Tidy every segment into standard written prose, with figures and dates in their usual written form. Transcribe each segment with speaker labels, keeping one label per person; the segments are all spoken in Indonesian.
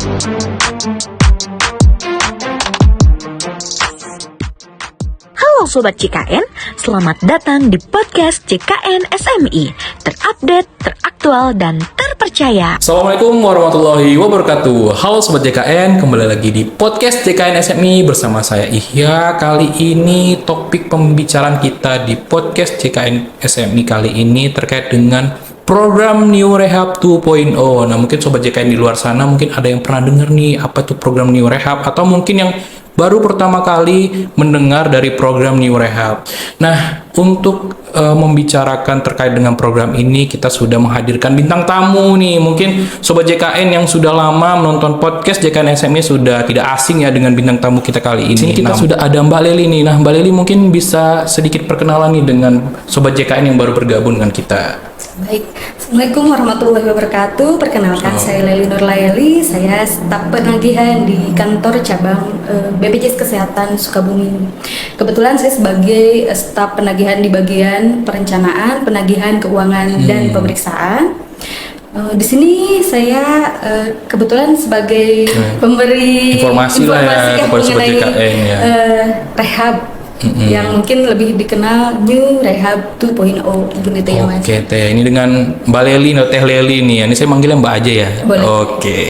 Speaker 1: Halo Sobat CKN, selamat datang di podcast CKN SMI, terupdate, teraktual, dan terpercaya.
Speaker 2: Assalamualaikum warahmatullahi wabarakatuh. Halo Sobat CKN, kembali lagi di podcast CKN SMI bersama saya Ihya. Kali ini topik pembicaraan kita di podcast CKN SMI kali ini terkait dengan program New Rehab 2.0. Nah, mungkin Sobat CKN di luar sana mungkin ada yang pernah dengar nih apa itu program New Rehab, atau mungkin yang baru pertama kali mendengar dari program New Rehab. Nah, untuk membicarakan terkait dengan program ini, kita sudah menghadirkan bintang tamu nih. Mungkin Sobat JKN yang sudah lama menonton podcast JKN SMI sudah tidak asing ya dengan bintang tamu kita kali ini. Sini kita sudah ada Mbak Leli nih. Nah, Mbak Leli mungkin bisa sedikit perkenalan nih dengan Sobat JKN yang baru bergabung dengan kita.
Speaker 3: Baik, Assalamualaikum warahmatullahi wabarakatuh. Perkenalkan, saya Leli Nurlayeli. Saya staf penagihan di kantor cabang BPJS Kesehatan Sukabumi. Kebetulan saya sebagai staf penagihan di bagian perencanaan, penagihan keuangan dan pemeriksaan. Di sini saya kebetulan sebagai pemberi informasi
Speaker 2: ya kepada Sobat
Speaker 3: mengenai
Speaker 2: JKN ya.
Speaker 3: Rehab. Yang mungkin lebih dikenal New Rehab 2.0 begitu ya Mas.
Speaker 2: Oke Teh, ini dengan Mbak Leli, Teh Leli nih ya. Ini saya manggilnya Mbak aja ya.
Speaker 3: Boleh.
Speaker 2: Oke.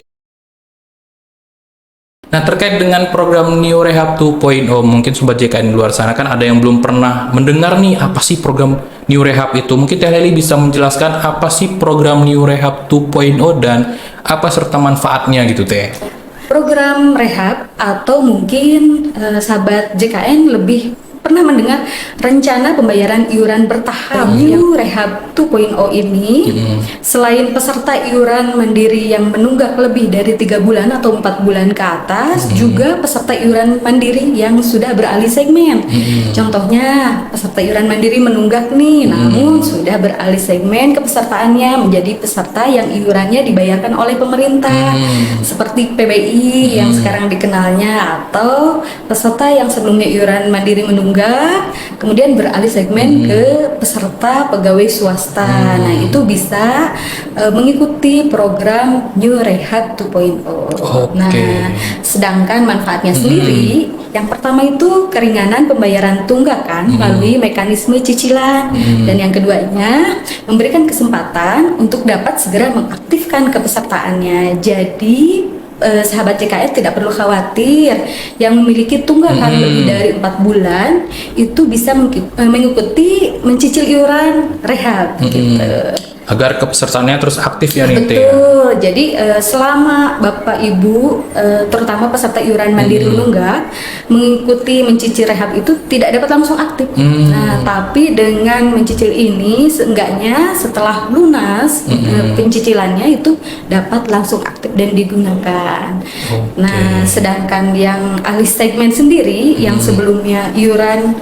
Speaker 2: Nah, terkait dengan program New Rehab 2.0, mungkin Sobat JKN di luar sana kan ada yang belum pernah mendengar nih apa sih program New Rehab itu. Mungkin Teh Leli bisa menjelaskan apa sih program New Rehab 2.0 dan apa serta manfaatnya gitu Teh.
Speaker 3: Program rehab atau mungkin sahabat JKN lebih pernah mendengar rencana pembayaran iuran bertahap New Rehab 2.0 ini. Selain peserta iuran mandiri yang menunggak lebih dari 3 bulan atau 4 bulan ke atas, juga peserta iuran mandiri yang sudah beralih segmen. Contohnya peserta iuran mandiri menunggak nih, namun sudah beralih segmen kepesertaannya menjadi peserta yang iurannya dibayarkan oleh pemerintah, seperti PBI yang sekarang dikenalnya, atau peserta yang sebelumnya iuran mandiri menunggak kemudian beralih segmen ke peserta pegawai swasta. Nah, itu bisa mengikuti program New Rehab 2.0. Nah, sedangkan manfaatnya sendiri, yang pertama itu keringanan pembayaran tunggakan melalui mekanisme cicilan, dan yang keduanya memberikan kesempatan untuk dapat segera mengaktifkan kepesertaannya. Jadi sahabat CKN tidak perlu khawatir, yang memiliki tunggakan lebih dari 4 bulan itu bisa mengikuti mencicil iuran rehab gitu.
Speaker 2: Agar kepesertaannya terus aktif ya nih Teh.
Speaker 3: Betul. Jadi selama Bapak Ibu terutama peserta iuran mandiri menunggak mengikuti mencicil rehab itu tidak dapat langsung aktif. Nah, tapi dengan mencicil ini seenggaknya setelah lunas pencicilannya itu dapat langsung aktif dan digunakan. Nah, sedangkan yang alih segmen sendiri yang sebelumnya iuran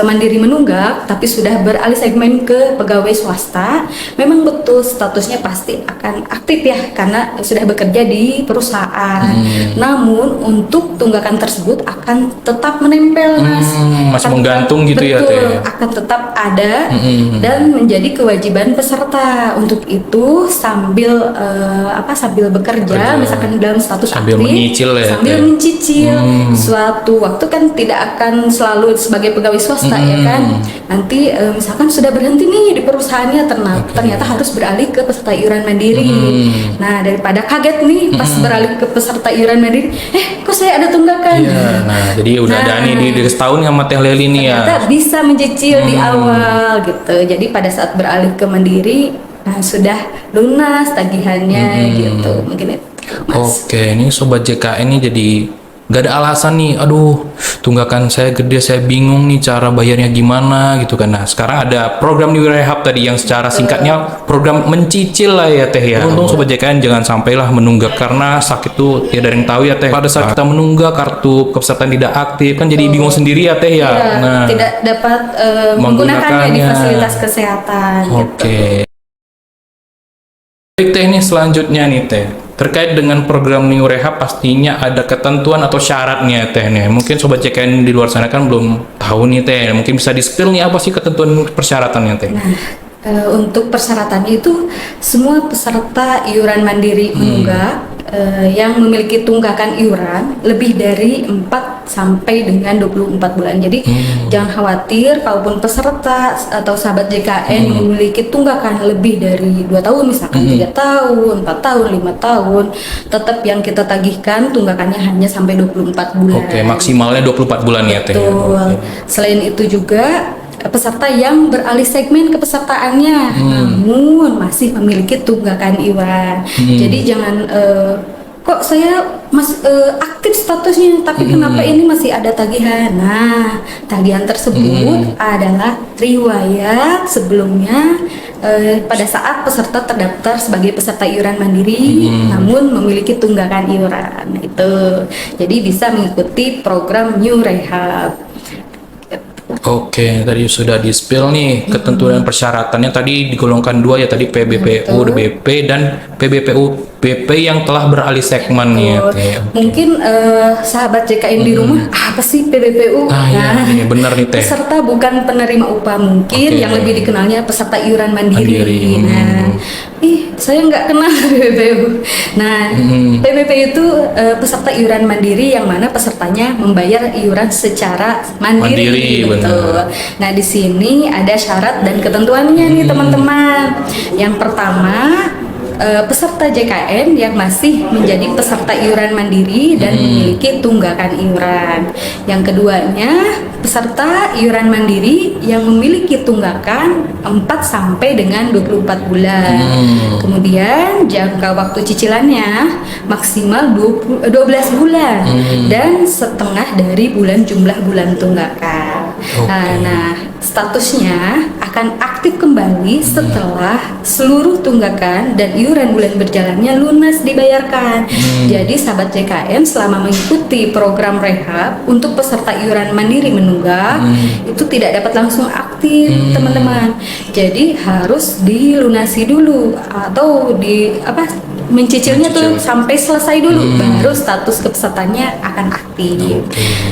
Speaker 3: mandiri menunggak tapi sudah beralih segmen ke pegawai swasta, memang betul statusnya pasti akan aktif ya karena sudah bekerja di perusahaan. Namun untuk tunggakan tersebut akan tetap menempel Mas.
Speaker 2: Masih menggantung gitu ya Teh.
Speaker 3: Akan tetap ada dan menjadi kewajiban peserta. Untuk itu sambil sambil bekerja, misalkan dalam status
Speaker 2: sambil
Speaker 3: aktif,
Speaker 2: menyicil ya,
Speaker 3: sambil mencicil. Suatu waktu kan tidak akan selalu sebagai pegawai swasta ya kan. Nanti misalkan sudah berhenti nih di perusahaannya, ternyata harus beralih ke peserta iuran mandiri. Nah, daripada kaget nih pas beralih ke peserta iuran mandiri, kok saya ada tunggakan.
Speaker 2: Nah, jadi udah ada nih di setahun sama Teh Leli nih ya.
Speaker 3: Ternyata bisa mencicil di awal gitu. Jadi pada saat beralih ke mandiri, nah sudah lunas tagihannya gitu. Mungkin itu, Mas.
Speaker 2: Oke, ini Sobat JKN ini jadi gak ada alasan nih, aduh tunggakan saya gede, saya bingung nih cara bayarnya gimana gitu kan. Nah, sekarang ada program New Rehab tadi yang secara singkatnya program mencicil lah ya Teh ya. Untung Sobat JKN jangan sampailah menunggak karena sakit tuh tiada yang tahu ya Teh. Pada saat kita menunggak kartu kepesertaan tidak aktif kan jadi bingung sendiri ya Teh ya. Nah,
Speaker 3: tidak dapat menggunakannya di fasilitas kesehatan.
Speaker 2: Oke. Baik Teh, ini selanjutnya nih Teh. Terkait dengan program New Rehab pastinya ada ketentuan atau syaratnya Teh nih. Mungkin Sobat JKN di luar sana kan belum tahu nih Teh. Mungkin bisa di-spill nih apa sih ketentuan persyaratannya Teh?
Speaker 3: Nah, untuk persyaratannya itu semua peserta iuran mandiri menunggak yang memiliki tunggakan iuran lebih dari 4 sampai dengan 24 bulan. Jadi jangan khawatir kalaupun peserta atau sahabat JKN memiliki tunggakan lebih dari 2 tahun, misalkan 3 tahun, 4 tahun, 5 tahun, tetap yang kita tagihkan tunggakannya hanya sampai 24 bulan.
Speaker 2: Oke, maksimalnya 24 bulan ya Teh.
Speaker 3: Betul.
Speaker 2: Oke.
Speaker 3: Selain itu juga peserta yang beralih segmen kepesertaannya namun masih memiliki tunggakan iuran. Jadi jangan kok saya aktif statusnya tapi kenapa ini masih ada tagihan. Nah, tagihan tersebut adalah riwayat sebelumnya pada saat peserta terdaftar sebagai peserta iuran mandiri namun memiliki tunggakan iuran itu. Jadi bisa mengikuti program New Rehab.
Speaker 2: Oke, tadi sudah di-spill nih ketentuan persyaratannya tadi digolongkan 2 ya tadi PBPU BP dan PBPU BP yang telah beralih segmen nih ya. Teh.
Speaker 3: Mungkin sahabat JKN di rumah apa sih PBPU?
Speaker 2: Iya, benar nih Teh.
Speaker 3: Peserta bukan penerima upah mungkin yang lebih dikenalnya peserta iuran mandiri. Nah, saya nggak kenal PBPU. Nah, PBPU itu peserta iuran mandiri yang mana pesertanya membayar iuran secara mandiri. Betul. Nah, di sini ada syarat dan ketentuannya nih teman-teman. Yang pertama, peserta JKN yang masih menjadi peserta iuran mandiri dan memiliki tunggakan iuran. Yang keduanya, peserta iuran mandiri yang memiliki tunggakan 4 sampai dengan 24 bulan. Kemudian jangka waktu cicilannya maksimal 12 bulan dan setengah dari jumlah bulan tunggakan. Nah, statusnya akan aktif kembali setelah seluruh tunggakan dan iuran bulan berjalannya lunas dibayarkan. Jadi sahabat JKN selama mengikuti program rehab untuk peserta iuran mandiri menunggak itu tidak dapat langsung aktif teman-teman. Jadi harus dilunasi dulu atau mencicilnya tuh sampai selesai dulu baru status kepesertaannya akan aktif.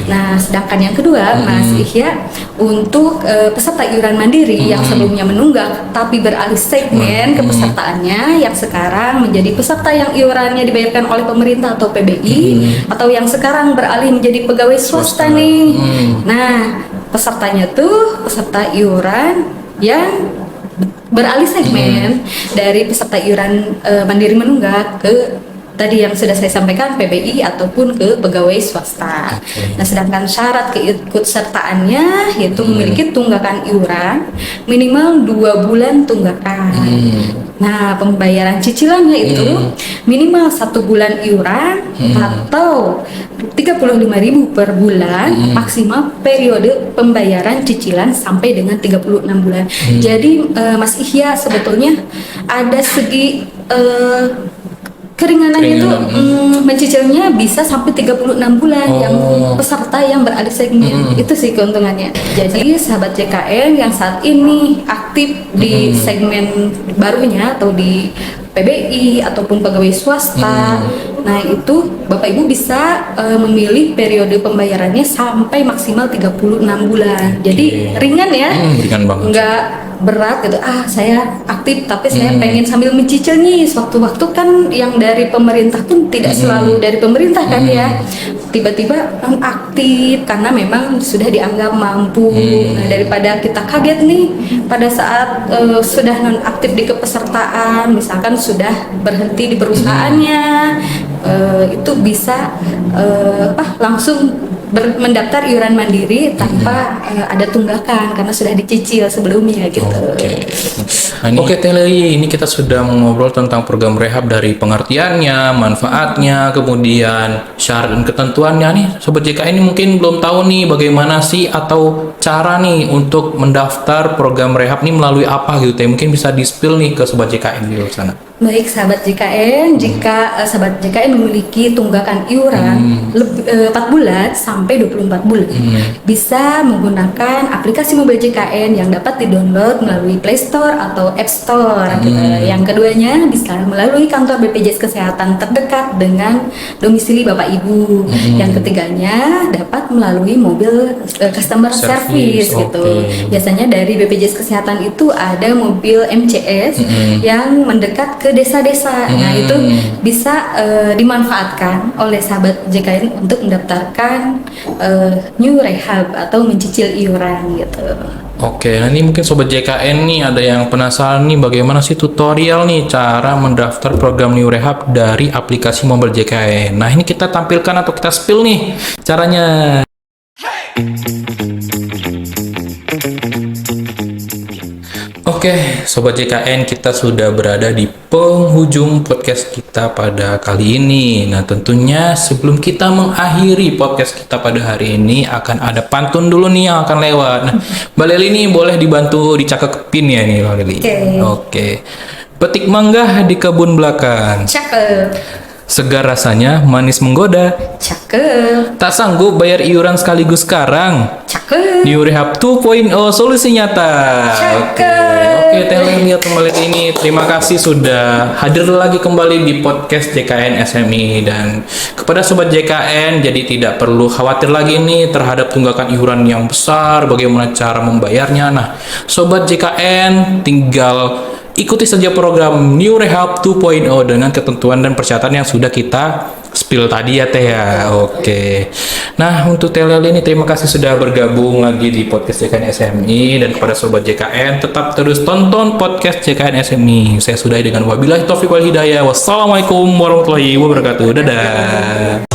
Speaker 3: Nah, sedangkan yang kedua Mas Ihya untuk peserta iuran mandiri yang sebelumnya menunggak tapi beralih segmen kepesertaannya yang sekarang menjadi peserta yang iurannya dibayarkan oleh pemerintah atau PBI atau yang sekarang beralih menjadi pegawai swasta nih. Nah, pesertanya tuh peserta iuran yang beralih segmen dari peserta iuran mandiri menunggak ke tadi yang sudah saya sampaikan PBI ataupun ke pegawai swasta. Nah, sedangkan syarat keikutsertaannya yaitu memiliki tunggakan iuran minimal 2 bulan tunggakan. Nah, pembayaran cicilannya itu minimal 1 bulan iuran atau 35.000 per bulan, maksimal periode pembayaran cicilan sampai dengan 36 bulan. Jadi Mas Ihya sebetulnya ada segi keringanannya itu mencicilnya bisa sampai 36 bulan yang peserta yang beralih segmen. Itu sih keuntungannya. Jadi sahabat JKN yang saat ini aktif di segmen barunya atau di PBI ataupun pegawai swasta, nah itu Bapak Ibu bisa memilih periode pembayarannya sampai maksimal 36 bulan. Jadi ringan ya,
Speaker 2: ringan banget.
Speaker 3: Nggak berat gitu. Saya aktif tapi saya pengen sambil mencicil nih. Sewaktu-waktu kan yang dari pemerintah pun tidak selalu dari pemerintah kan ya. Tiba-tiba aktif karena memang sudah dianggap mampu. Nah, daripada kita kaget nih pada saat sudah non aktif di kepesertaan, misalkan sudah berhenti di perusahaannya, itu bisa langsung mendaftar iuran mandiri tanpa ada tunggakan karena sudah dicicil sebelumnya gitu.
Speaker 2: Oke, Teli, ini kita sudah mengobrol tentang program rehab dari pengertiannya, manfaatnya, kemudian syarat dan ketentuannya nih. Sobat JKN ini mungkin belum tahu nih bagaimana sih atau cara nih untuk mendaftar program rehab nih melalui apa gitu, Teh. Mungkin bisa di-spill nih ke Sobat JKN di luar sana.
Speaker 3: Baik sahabat JKN, jika sahabat JKN memiliki tunggakan iuran 4 bulan sampai 24 bulan, bisa menggunakan aplikasi mobil JKN yang dapat di-download melalui Play Store atau App Store. Yang keduanya bisa melalui kantor BPJS Kesehatan terdekat dengan domisili Bapak Ibu. Yang ketiganya dapat melalui mobil customer service gitu. Biasanya dari BPJS Kesehatan itu ada mobil MCS yang mendekat ke desa-desa. Nah, itu bisa dimanfaatkan oleh sahabat JKN untuk mendaftarkan new rehab atau mencicil iuran gitu.
Speaker 2: Oke, nah ini mungkin Sobat JKN nih ada yang penasaran nih bagaimana sih tutorial nih cara mendaftar program New Rehab dari aplikasi mobile JKN. Nah ini kita tampilkan atau kita spill nih caranya. Oke, Sobat JKN, kita sudah berada di penghujung podcast kita pada kali ini. Nah, tentunya sebelum kita mengakhiri podcast kita pada hari ini, akan ada pantun dulu nih yang akan lewat. Nah, Mbak Leli nih boleh dibantu dicakepin ya nih, Mbak Leli. Oke. Petik mangga di kebun belakang.
Speaker 3: Cakep.
Speaker 2: Segar rasanya, manis menggoda.
Speaker 3: Cakep.
Speaker 2: Tak sanggup bayar iuran sekaligus sekarang.
Speaker 3: Cakep.
Speaker 2: New Rehab 2.0 solusi nyata. Oke, Teh Leli atau Mbak Leli ini terima kasih sudah hadir lagi kembali di podcast JKN SMI, dan kepada Sobat JKN jadi tidak perlu khawatir lagi nih terhadap tunggakan iuran yang besar, bagaimana cara membayarnya. Nah, Sobat JKN tinggal ikuti saja program New Rehab 2.0 dengan ketentuan dan persyaratan yang sudah kita spill tadi ya Teh ya. Oke. Nah, untuk Teh Leli ini terima kasih sudah bergabung lagi di podcast JKN SMI, dan kepada Sobat JKN tetap terus tonton podcast JKN SMI. Saya sudahi dengan wabillahi taufiq wal hidayah. Wassalamualaikum warahmatullahi wabarakatuh. Dadah.